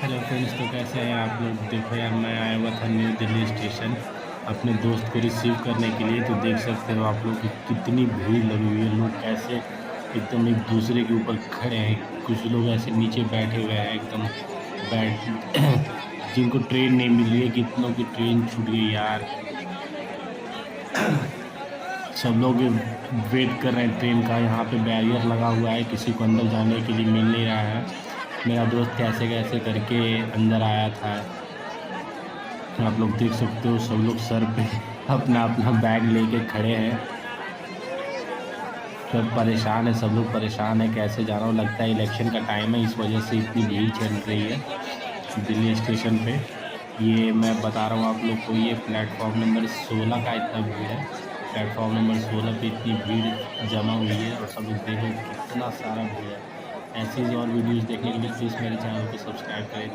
Hello friends, तो कैसे हैं आप लोग। देखो यार, मैं आया हुआ था न्यू दिल्ली स्टेशन अपने दोस्त को रिसीव करने के लिए। तो देख सकते हो आप लोग कि कितनी भीड़ लगी हुई है। लोग कैसे एकदम एक दूसरे के ऊपर खड़े हैं। कुछ लोग ऐसे नीचे बैठे हुए हैं एकदम बैठ जिनको ट्रेन नहीं मिल रही है। कितनों की ट्रेन छूट गई यार। सब लोग वेट कर रहे हैं ट्रेन का। यहाँ पे बैरियर लगा हुआ है, किसी को अंदर जाने के लिए मिल नहीं रहा है। मेरा दोस्त कैसे कैसे करके अंदर आया था। आप लोग देख सकते हो सब लोग सर पे अपना अपना बैग लेके खड़े हैं। सब परेशान है, सब लोग परेशान है कैसे जाना हो। लगता है इलेक्शन का टाइम है, इस वजह से इतनी भीड़ चल रही है दिल्ली स्टेशन पे। ये मैं बता रहा हूँ आप लोग को, ये प्लेटफॉर्म नंबर 16 का इतना भीड़ है। प्लेटफॉर्म नंबर 16 पे इतनी भीड़ जमा हुई है और सब लोग देखो कितना सारा भीड़ है। ऐसी ही और वीडियोज़ देखने के लिए प्लीज़ मेरे चैनल को सब्सक्राइब करें।